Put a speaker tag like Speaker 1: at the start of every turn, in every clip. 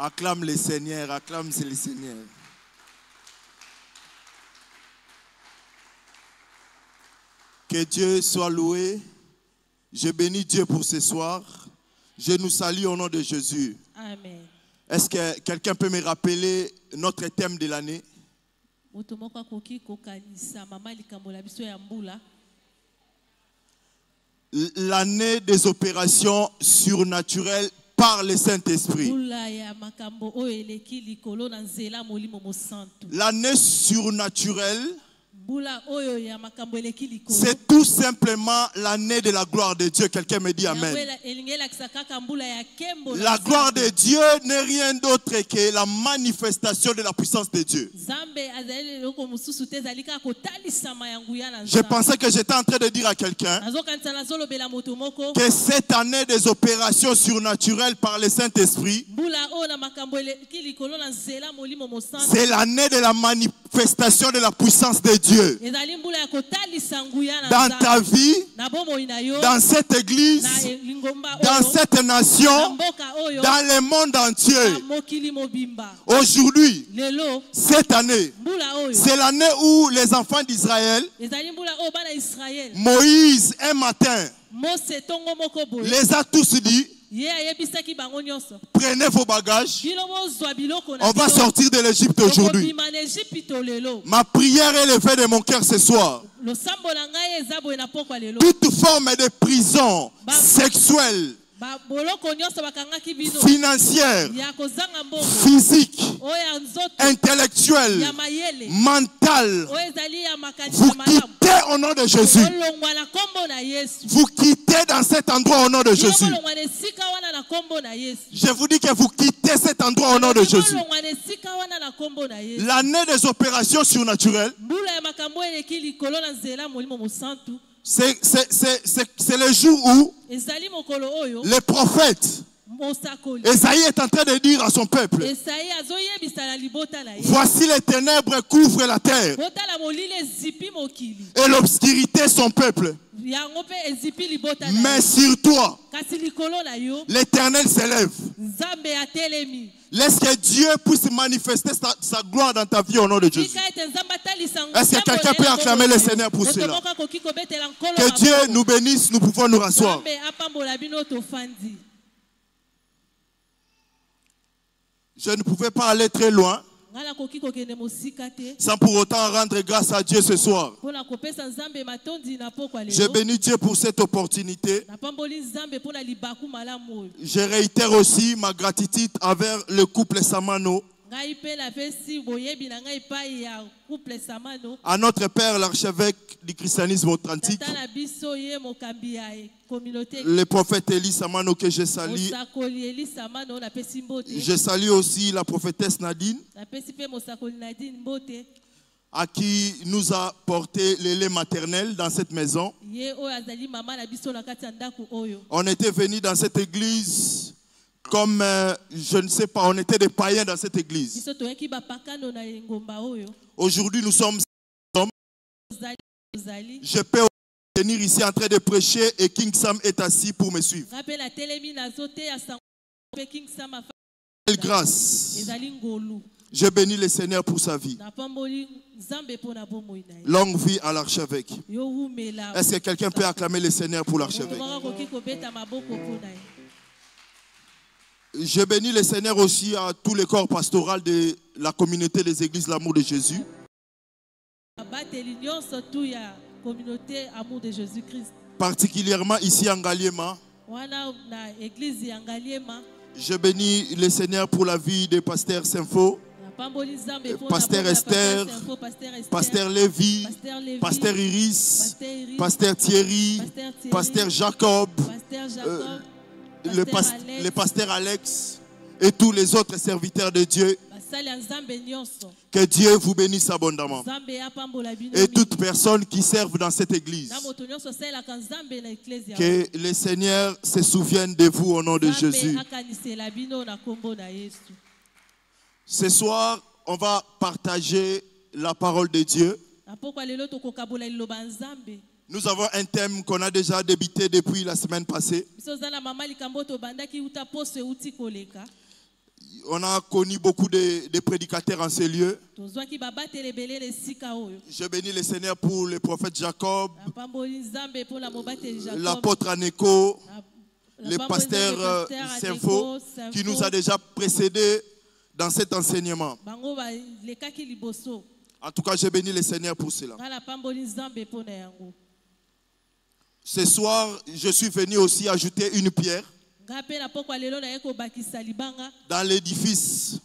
Speaker 1: Acclame le Seigneur, acclame le Seigneur. Que Dieu soit loué. Je bénis Dieu pour ce soir. Je nous salue au nom de Jésus.
Speaker 2: Amen.
Speaker 1: Est-ce que quelqu'un peut me rappeler notre thème de l'année? L'année des opérations surnaturelles par le Saint-Esprit. L'année surnaturelle, c'est tout simplement l'année de la gloire de Dieu. Quelqu'un me dit Amen. La gloire de Dieu n'est rien d'autre que la manifestation de la puissance de Dieu. Je pensais que j'étais en train de dire à quelqu'un que cette année des opérations surnaturelles par le Saint-Esprit, c'est l'année de la manifestation de la puissance de Dieu. Dans ta vie, dans cette église, dans cette nation, dans le monde entier. Aujourd'hui, cette année, c'est l'année où les enfants d'Israël, Moïse un matin, les a tous dit: prenez vos bagages, on va sortir de l'Égypte aujourd'hui. Ma prière est levée de mon cœur ce soir. Toute forme de prison sexuelle, financière, physique, intellectuelle, mentale, vous quittez au nom de Jésus. Vous quittez dans cet endroit au nom de Jésus. Je vous dis que vous quittez cet endroit au nom de Jésus. L'année des opérations surnaturelles, c'est le jour où le prophète Esaïe est en train de dire à son peuple: voici les ténèbres couvrent la terre et l'obscurité son peuple. Mais sur toi, l'Éternel s'élève. Laisse que Dieu puisse manifester sa gloire dans ta vie au nom de Jésus. Est-ce que quelqu'un peut acclamer le Seigneur pour cela? Que Dieu nous bénisse, nous pouvons nous rasseoir. Je ne pouvais pas aller très loin sans pour autant rendre grâce à Dieu ce soir. Je bénis Dieu pour cette opportunité. Je réitère aussi ma gratitude envers le couple Samano, à notre père l'archevêque du christianisme authentique, le prophète Élie Samano que je salue. Je salue aussi la prophétesse Nadine, à qui nous a porté le lait maternel dans cette maison. On était venus dans cette église comme, je ne sais pas, on était des païens dans cette église. Aujourd'hui, nous sommes. Je peux venir ici en train de prêcher et King Sam est assis pour me suivre. Quelle grâce. Je bénis le Seigneur pour sa vie. Longue vie à l'archevêque. Est-ce que quelqu'un peut acclamer le Seigneur pour l'archevêque? Je bénis le Seigneur aussi à tous les corps pastoral de la communauté des églises L'Amour de Jésus. Particulièrement ici en Ngaliema. Je bénis le Seigneur pour la vie de Pasteur Sinfo, Pasteur Esther, Pasteur Lévi, Pasteur Iris, Pasteur Thierry, Pasteur Jacob, le pasteur Alex et tous les autres serviteurs de Dieu. Que Dieu vous bénisse abondamment. Et toutes personnes qui servent dans cette église. Que le Seigneur se souvienne de vous au nom de Jésus. Ce soir, on va partager la parole de Dieu. Nous avons un thème qu'on a déjà débuté depuis la semaine passée. On a connu beaucoup de prédicateurs en ces lieux. Je bénis le Seigneur pour le prophète Jacob, l'apôtre Aneko, le pasteur Sinfo, qui nous a déjà précédés dans cet enseignement. En tout cas, je bénis le Seigneur pour cela. Ce soir, je suis venu aussi ajouter une pierre dans l'édifice,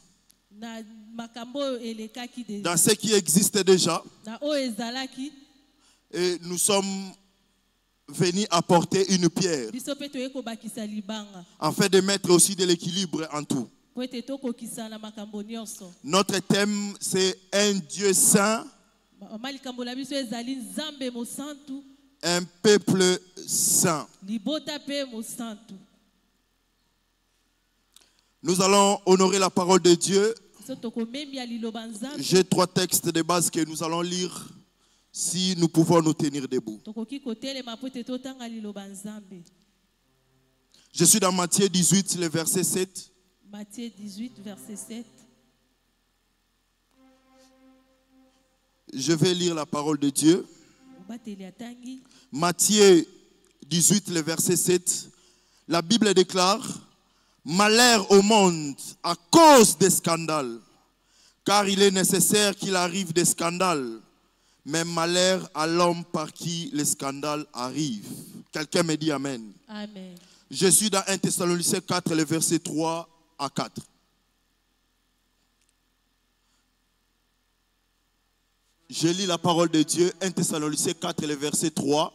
Speaker 1: dans ce qui existe déjà. Et nous sommes venus apporter une pierre afin de mettre aussi de l'équilibre en tout. Notre thème, c'est un Dieu saint, un peuple saint. Nous allons honorer la parole de Dieu. J'ai 3 textes de base que nous allons lire si nous pouvons nous tenir debout. Je suis dans Matthieu 18, le verset 7.
Speaker 2: Matthieu 18, verset 7.
Speaker 1: Je vais lire la parole de Dieu. Matthieu 18, le verset 7. La Bible déclare: malheur au monde à cause des scandales, car il est nécessaire qu'il arrive des scandales, mais malheur à l'homme par qui les scandales arrivent. Quelqu'un me dit amen.
Speaker 2: Amen.
Speaker 1: Je suis dans 1 Thessaloniciens 4, le verset 3 à 4. Je lis la parole de Dieu, 1 Thessaloniciens 4, le verset 3.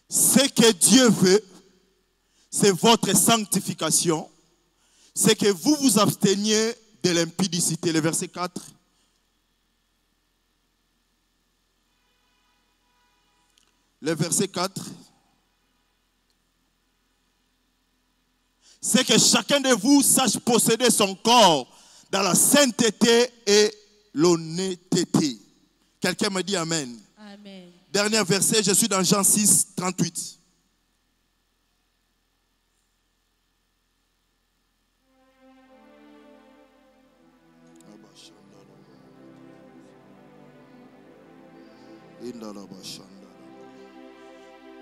Speaker 1: Ce que Dieu veut, c'est votre sanctification, c'est que vous vous absteniez de l'impudicité. Le verset 4. Le verset 4. C'est que chacun de vous sache posséder son corps dans la sainteté et l'honnêteté. Quelqu'un me dit amen.
Speaker 2: Amen.
Speaker 1: Dernier verset, je suis dans Jean 6, 38.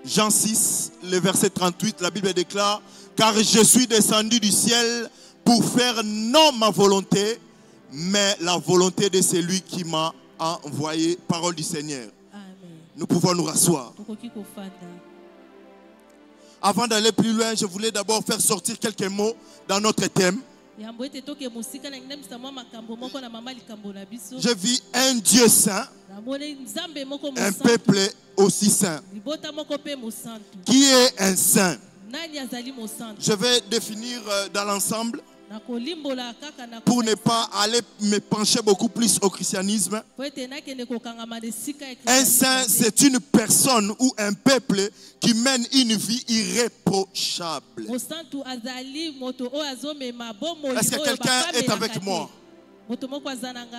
Speaker 1: Jean 6, le verset 38, la Bible déclare: car je suis descendu du ciel pour faire non ma volonté, mais la volonté de celui qui m'a envoyé. Parole du Seigneur.
Speaker 2: Amen.
Speaker 1: Nous pouvons nous rasseoir. Avant d'aller plus loin, je voulais d'abord faire sortir quelques mots dans notre thème. Je vis un Dieu saint, un peuple aussi saint. Qui est un saint? Je vais définir dans l'ensemble pour ne pas aller me pencher beaucoup plus au christianisme. Un saint, c'est une personne ou un peuple qui mène une vie irréprochable. Est-ce que quelqu'un est avec moi?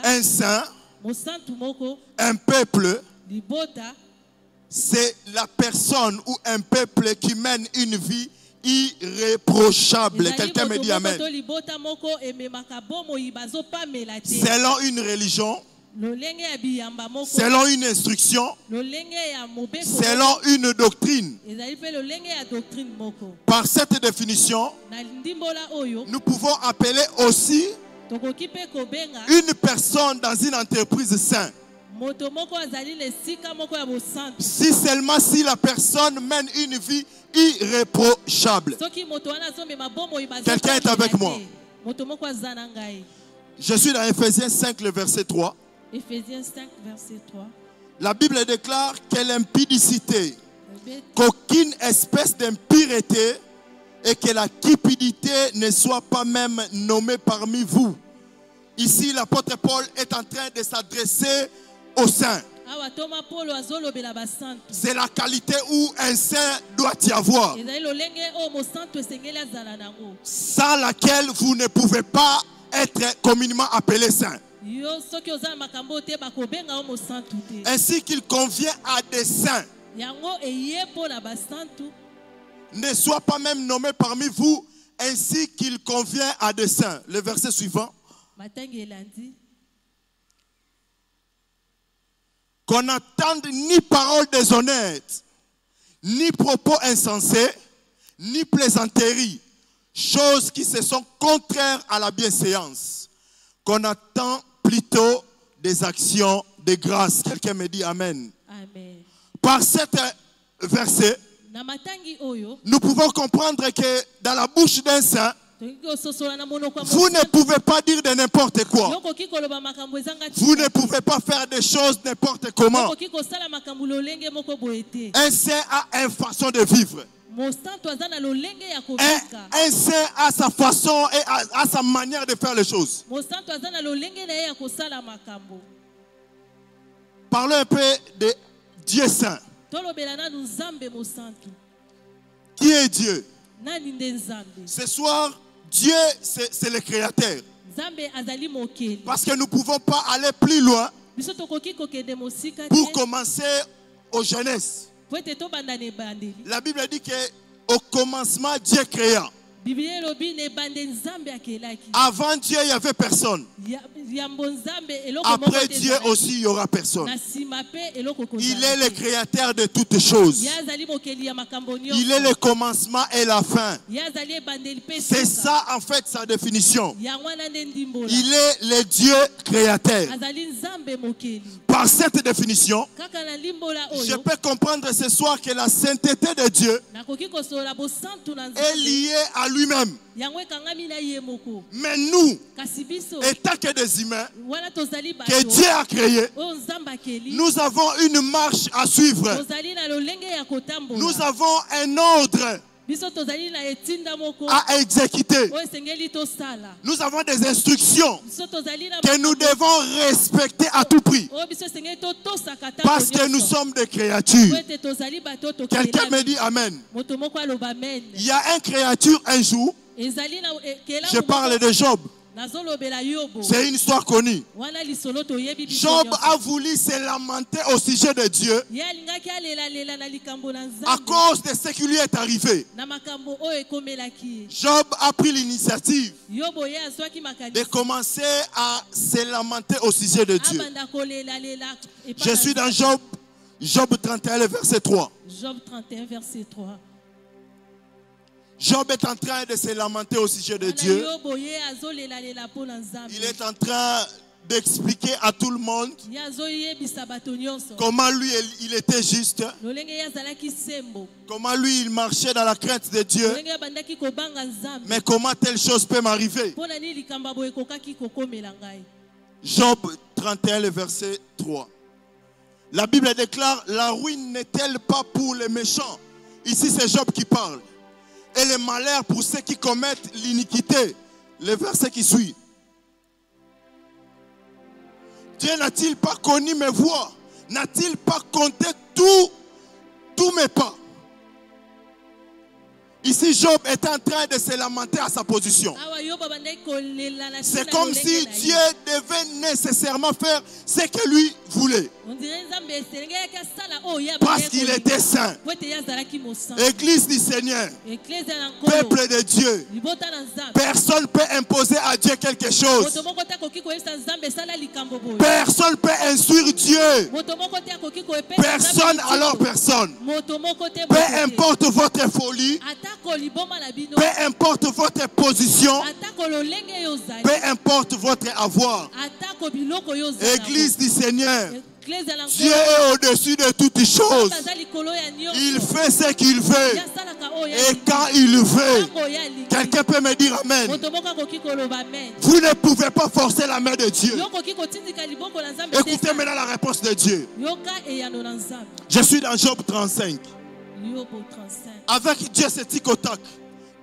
Speaker 1: Un saint, un peuple, c'est la personne ou un peuple qui mène une vie irréprochable. Quelqu'un me dit amen. Selon une religion, selon une instruction, selon une doctrine. Par cette définition, nous pouvons appeler aussi une personne dans une entreprise sainte. Si seulement si la personne mène une vie irréprochable. Quelqu'un est avec moi? Je suis dans Ephésiens 5, le verset 3.
Speaker 2: Ephésiens 5, verset 3.
Speaker 1: La Bible déclare que l'impudicité, qu'aucune espèce d'impureté et que la cupidité ne soit pas même nommée parmi vous. Ici, l'apôtre Paul est en train de s'adresser aux saints. C'est la qualité où un saint doit y avoir, sans laquelle vous ne pouvez pas être communément appelé saint. Ainsi qu'il convient à des saints, ne soit pas même nommé parmi vous ainsi qu'il convient à des saints. Le verset suivant. Qu'on n'entende ni paroles déshonnêtes, ni propos insensés, ni plaisanteries, choses qui se sont contraires à la bienséance. Qu'on attend plutôt des actions de grâce. Quelqu'un me dit Amen.
Speaker 2: Amen.
Speaker 1: Par cet verset, nous pouvons comprendre que dans la bouche d'un saint, vous ne pouvez pas dire de n'importe quoi. Vous ne pouvez pas faire des choses n'importe comment. Un saint a une façon de vivre. Un saint a sa façon et a sa manière de faire les choses. Parlons un peu de Dieu saint. Qui est Dieu? Ce soir, Dieu, c'est le créateur. Parce que nous ne pouvons pas aller plus loin pour commencer aux jeunesses. La Bible dit qu'au commencement, Dieu créa. Avant Dieu, il n'y avait personne. Après Dieu aussi, il n'y aura personne. Il est le créateur de toutes choses. Il est le commencement et la fin. C'est ça, en fait, sa définition. Il est le Dieu créateur. Par cette définition, je peux comprendre ce soir que la sainteté de Dieu est liée à lui-même. Mais nous, étant que des humains que Dieu a créés, nous avons une marche à suivre. Nous avons un ordre à exécuter. Nous avons des instructions que nous devons respecter à tout prix. Parce que nous sommes des créatures. Quelqu'un me dit Amen. Il y a une créature un jour. Je parle de Job. C'est une histoire connue. Job a voulu se lamenter au sujet de Dieu à cause de ce qui lui est arrivé. Job a pris l'initiative de commencer à se lamenter au sujet de Dieu. Je suis dans Job 31, verset 3.
Speaker 2: Job 31, verset 3.
Speaker 1: Job est en train de se lamenter au sujet de Dieu. Il est en train d'expliquer à tout le monde comment lui il était juste, comment lui il marchait dans la crainte de Dieu, mais comment telle chose peut m'arriver. Job 31, le verset 3. La Bible déclare: la ruine n'est-elle pas pour les méchants? Ici c'est Job qui parle. Et le malheur pour ceux qui commettent l'iniquité. Le verset qui suit. Dieu n'a-t-il pas connu mes voies? N'a-t-il pas compté tous mes pas? Ici, Job est en train de se lamenter à sa position. C'est comme si Dieu devait nécessairement faire ce que lui voulait. Parce qu'il était saint. Église du Seigneur, peuple de Dieu, personne ne peut imposer à Dieu quelque chose. Personne ne peut instruire Dieu. Personne alors personne. Peu importe votre folie, peu importe votre position, peu importe votre avoir. Église du Seigneur, Dieu est au-dessus de toutes choses. Il fait ce qu'il veut et quand il veut. Quelqu'un peut me dire Amen. Vous ne pouvez pas forcer la main de Dieu. Écoutez maintenant la réponse de Dieu. Je suis dans Job 35. Avec Dieu, c'est tic au tac.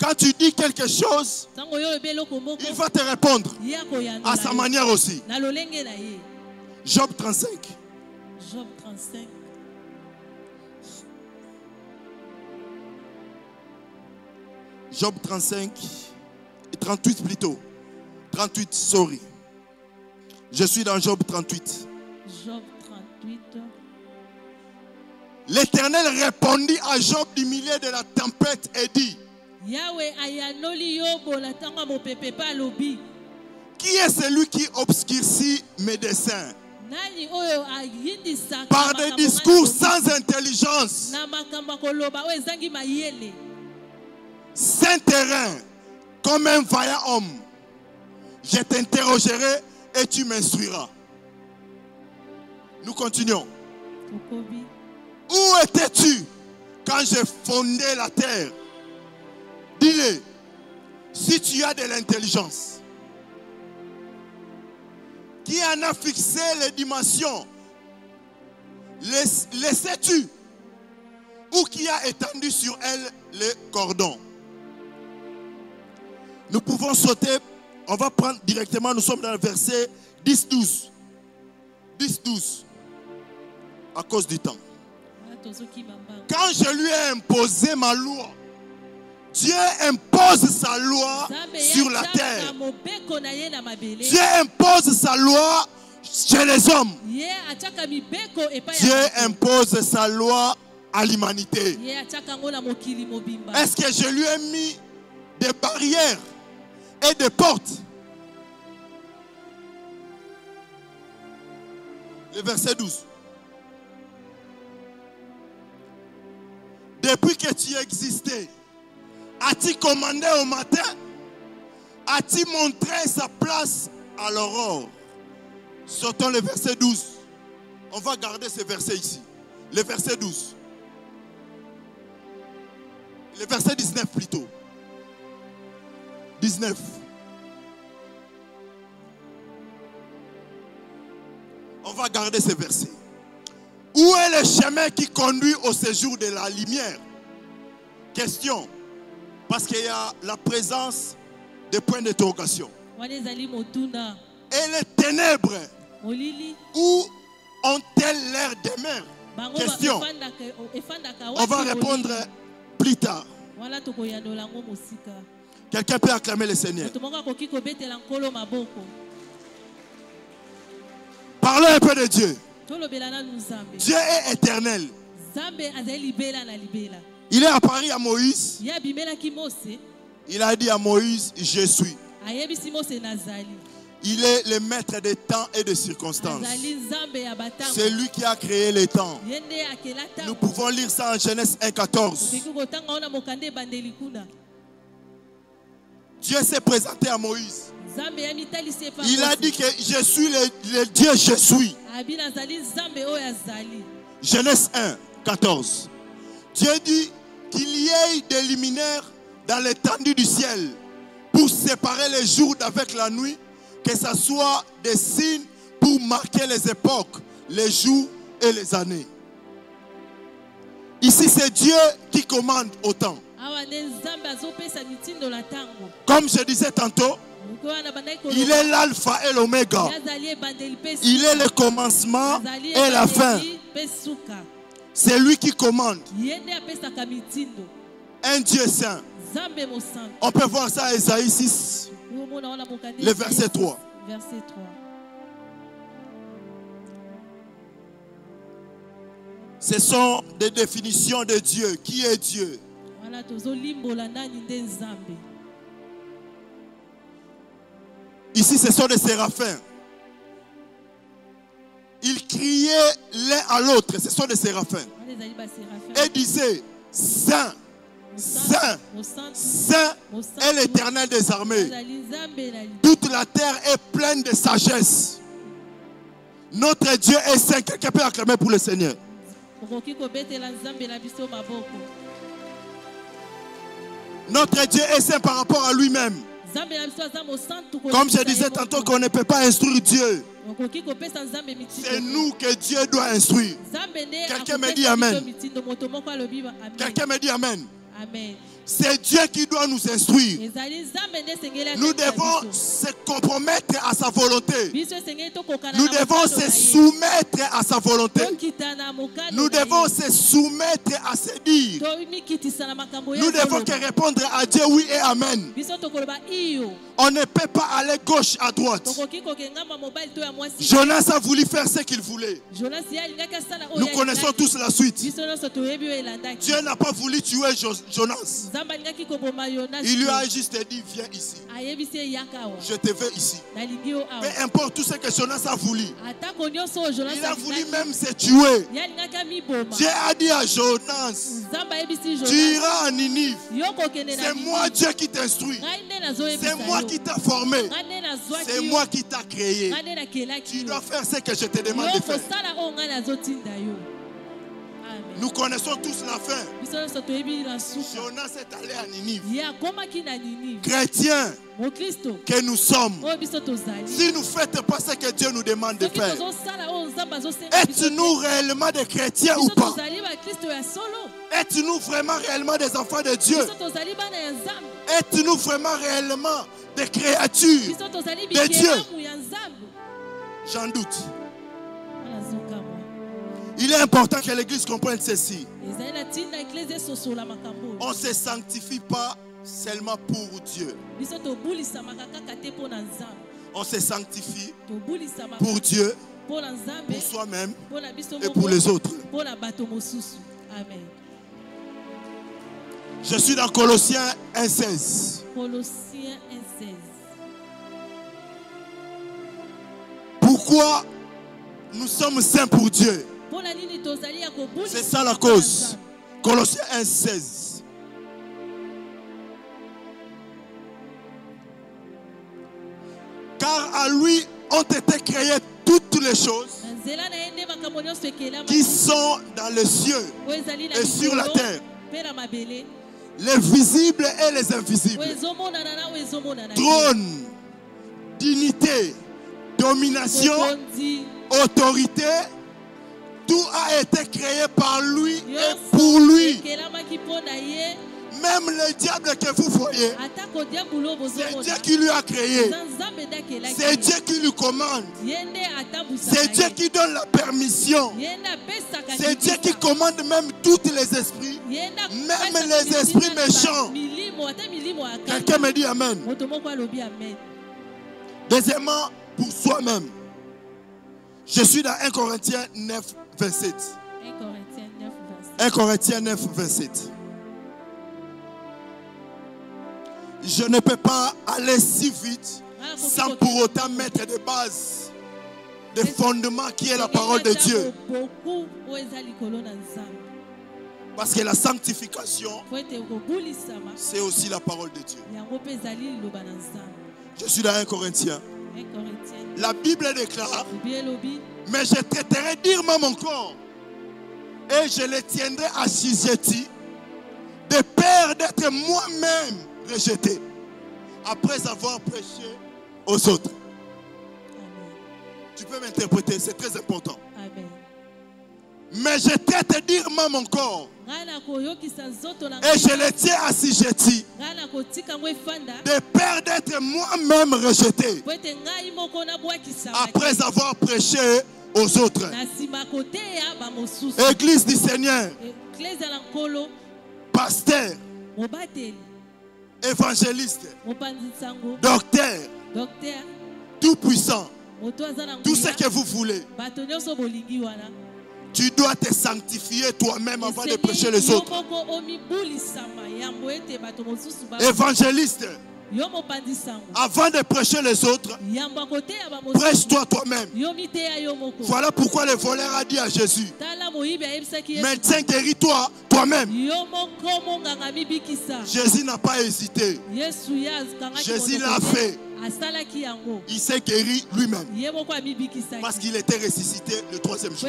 Speaker 1: Quand tu dis quelque chose, il va te répondre à sa manière aussi. Job 35.
Speaker 2: Job 35.
Speaker 1: Job 35, 38 plutôt. 38, sorry. Je suis dans Job 38.
Speaker 2: Job 38.
Speaker 1: L'Éternel répondit à Job du milieu de la tempête et dit: Qui est celui qui obscurcit mes desseins par des discours sans intelligence? Saint terrain, comme un vaillant homme, je t'interrogerai et tu m'instruiras. Nous continuons. Où étais-tu quand j'ai fondé la terre? Dis-le, si tu as de l'intelligence. Qui en a fixé les dimensions? Les sais-tu? Ou qui a étendu sur elle les cordons? Nous pouvons sauter, on va prendre directement, nous sommes dans le verset 10-12. 10-12. À cause du temps. Quand je lui ai imposé ma loi, Dieu impose sa loi sur la terre. Dieu impose sa loi chez les hommes. Dieu impose sa loi à l'humanité. Est-ce que je lui ai mis des barrières et des portes? Le verset 12. Depuis que tu existais, as-tu commandé au matin? As-tu montré sa place à l'aurore? Sortons le verset 12. On va garder ce verset ici. Le verset 12. Le verset 19 plutôt. 19. On va garder ce verset. Où est le chemin qui conduit au séjour de la lumière? Question. Parce qu'il y a la présence de points d'interrogation. Et les ténèbres, où ont-elles l'air demeure? Question. On va répondre plus tard. Quelqu'un peut acclamer le Seigneur. Parlons un peu de Dieu. Dieu est éternel. Il est apparu à Moïse. Il a dit à Moïse, je suis. Il est le maître des temps et des circonstances. C'est lui qui a créé les temps. Nous pouvons lire ça en Genèse 1,14. Dieu s'est présenté à Moïse. Il a dit que je suis le Dieu, je suis. Genèse 1,14. Dieu dit qu'il y ait des luminaires dans l'étendue du ciel pour séparer les jours d'avec la nuit, que ce soit des signes pour marquer les époques, les jours et les années. Ici, c'est Dieu qui commande au temps. Comme je disais tantôt, il est l'alpha et l'oméga. Il est le commencement et la fin. C'est lui qui commande. Un Dieu saint. On peut voir ça à Ésaïe 6, le verset 3. Ce sont des définitions de Dieu. Qui est Dieu? Ici, ce sont des séraphins. Ils criaient l'un à l'autre. Ce sont des séraphins. Et disaient, Saint, Saint, Saint est l'Éternel des armées. Toute la terre est pleine de sagesse. Notre Dieu est saint. Quelqu'un peut acclamer pour le Seigneur. Notre Dieu est saint par rapport à lui-même. Comme je disais tantôt qu'on ne peut pas instruire Dieu. C'est nous que Dieu doit instruire. Quelqu'un me dit Amen. Quelqu'un me dit Amen. C'est Dieu qui doit nous instruire. Nous devons se compromettre à sa volonté. Nous devons devons se soumettre à sa volonté. Nous devons se soumettre à ses dires. Nous devons que répondre à Dieu oui et amen. On ne peut pas aller gauche à droite. Jonas a voulu faire ce qu'il voulait. Nous connaissons tous la suite. Dieu n'a pas voulu tuer Jonas. Il lui a juste dit viens ici. Je te veux ici. Peu importe tout ce que Jonas a voulu. Il a voulu même se tuer. Dieu a dit à Jonas, tu iras à Ninive. C'est moi Dieu qui t'instruit. C'est moi qui t'a formé. C'est moi qui t'a créé. Tu dois faire ce que je te demande de faire. Nous connaissons tous la fin. Jonas est allé à Ninive. Chrétiens que nous sommes, si nous ne faites pas ce que Dieu nous demande de faire, êtes-nous réellement des chrétiens ou pas? Êtes-nous vraiment réellement des enfants de Dieu? Êtes-nous vraiment réellement des créatures de Dieu? J'en doute. Il est important que l'Église comprenne ceci. On ne se sanctifie pas seulement pour Dieu. On se sanctifie pour Dieu, pour soi-même et pour les autres.
Speaker 2: Amen.
Speaker 1: Je suis dans Colossiens 1,16.
Speaker 2: Colossiens 1,16.
Speaker 1: Pourquoi nous sommes saints pour Dieu? C'est ça la cause. Colossiens 1,16. Car à lui ont été créées toutes les choses qui sont dans les cieux et sur la terre, les visibles et les invisibles, trône, dignité, domination, autorité. Tout a été créé par lui et pour lui. Même le diable que vous voyez, c'est Dieu qui lui a créé. C'est Dieu qui lui commande. C'est Dieu qui donne la permission. C'est Dieu qui commande même tous les esprits, même les esprits méchants. Quelqu'un me dit amen. Deuxièmement, pour soi-même. Je suis dans 1 Corinthiens 9, 27. 1 Corinthiens 9, 27. Je ne peux pas aller si vite sans pour autant mettre des bases, des fondements qui est la parole de Dieu. Parce que la sanctification, c'est aussi la parole de Dieu. Je suis dans 1 Corinthiens. La Bible déclare, mais je traiterai durement mon corps et je le tiendrai assujetti de peur d'être moi-même rejeté après avoir prêché aux autres.
Speaker 2: Amen.
Speaker 1: Tu peux m'interpréter, c'est très important.
Speaker 2: Amen.
Speaker 1: Mais je traite durement mon corps et je le tiens assujetti de peur d'être moi-même rejeté après avoir prêché aux autres. Église du Seigneur, pasteur, évangéliste, docteur, tout puissant, tout ce que vous voulez. Tu dois te sanctifier toi-même avant de prêcher les autres. Évangéliste, avant de prêcher les autres, prêche-toi toi-même. Voilà pourquoi le voleur a dit à Jésus, maintenant guéris-toi toi-même. Jésus n'a pas hésité. Jésus l'a fait. Il s'est guéri lui-même parce qu'il était ressuscité le troisième jour.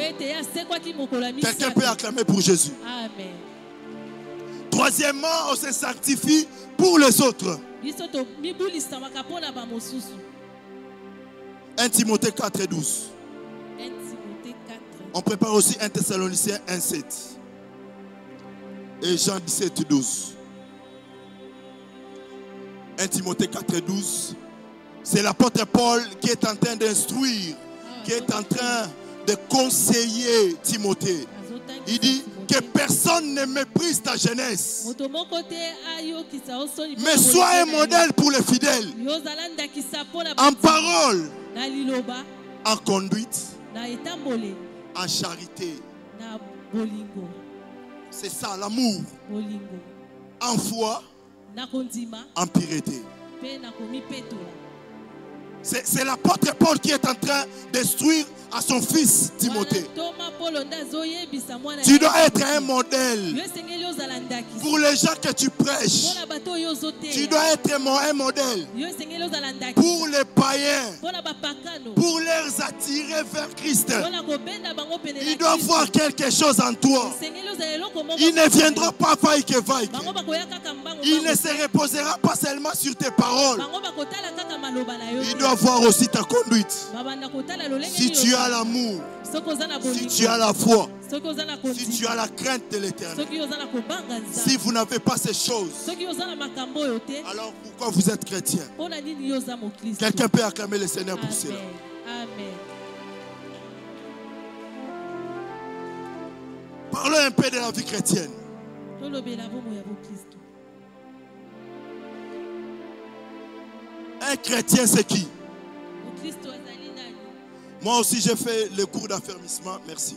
Speaker 1: Quelqu'un peut acclamer pour Jésus.
Speaker 2: Amen.
Speaker 1: Troisièmement, on se sanctifie pour les autres. 1 Timothée 4 et 12. On prépare aussi 1 Thessaloniciens 1, 7 et Jean 17, 12. 1 Timothée 4 et 12. C'est l'apôtre Paul qui est en train d'instruire, qui est en train de conseiller Timothée. Il dit que personne ne méprise ta jeunesse, mais sois un modèle pour les fidèles, en parole, en conduite, en charité. C'est ça l'amour. En foi, en pureté. C'est l'apôtre Paul qui est en train d'instruire à son fils Timothée. Tu dois être un modèle pour les gens que tu prêches. Tu dois être un modèle pour les païens, pour les attirer vers Christ. Ils doivent voir quelque chose en toi. Il ne viendra pas vaille que vaille. Il ne se reposera pas seulement sur tes paroles. Il doit voir aussi ta conduite. Si tu as l'amour, si tu as la foi, si tu as la crainte de l'Éternel, si vous n'avez pas ces choses, alors pourquoi vous êtes chrétien? Quelqu'un peut acclamer le Seigneur pour cela.
Speaker 2: Amen.
Speaker 1: Parlons un peu de la vie chrétienne. Un chrétien, c'est qui? Moi aussi, j'ai fait le cours d'affermissement. Merci.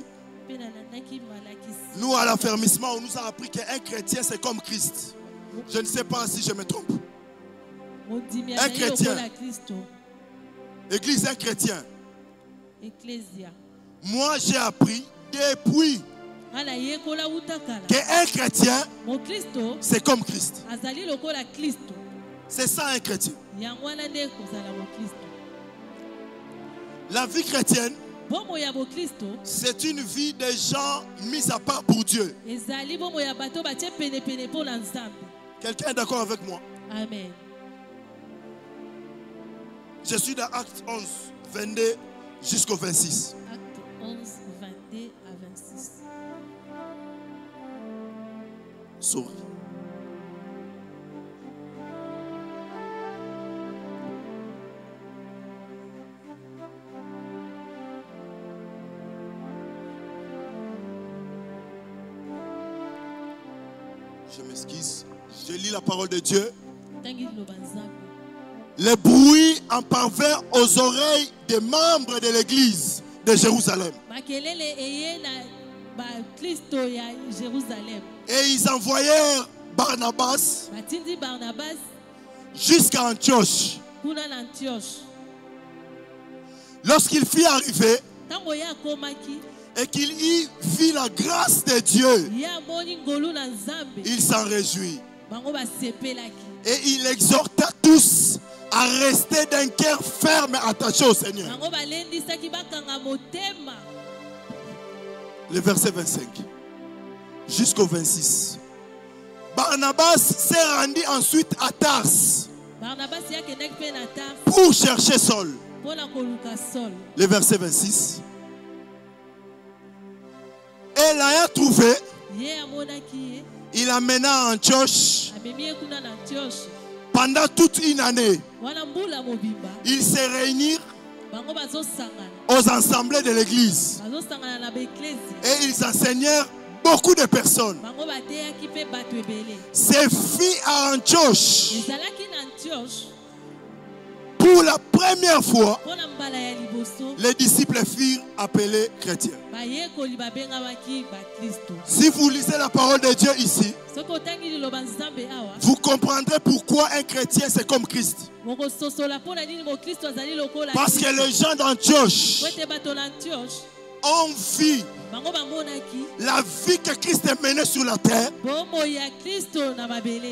Speaker 1: Nous, à l'affermissement, on nous a appris qu'un chrétien, c'est comme Christ. Je ne sais pas si je me trompe. Un chrétien. Église, un chrétien. Moi, j'ai appris depuis qu'un chrétien, c'est comme Christ. C'est ça un chrétien. La vie chrétienne, c'est une vie des gens mis à part pour Dieu. Quelqu'un est d'accord avec moi?
Speaker 2: Amen.
Speaker 1: Je suis dans Acte 11, 22 jusqu'au 26.
Speaker 2: Acte 11, 22 à 26.
Speaker 1: Sorry. Je m'excuse. Je lis la parole de Dieu. Le bruit en parvint aux oreilles des membres de l'église de Jérusalem. Et ils envoyèrent Barnabas jusqu'à Antioche. Lorsqu'il fut arrivé et qu'il y vit la grâce de Dieu, il s'en réjouit. Et il exhorta tous à rester d'un cœur ferme et attaché au Seigneur. Le verset 25 jusqu'au 26. Barnabas s'est rendu ensuite à Tars pour chercher Saul. Le verset 26. Et l'ayant trouvé, il amena à Antioche. Pendant toute une année, ils se réunirent aux assemblées de l'église et ils enseignèrent beaucoup de personnes. Ces filles à Antioche, pour la première fois, les disciples furent appelés chrétiens. Si vous lisez la parole de Dieu ici, vous comprendrez pourquoi un chrétien c'est comme Christ. Parce que les gens d'Antioche ont vu la vie que Christ a menée sur la terre.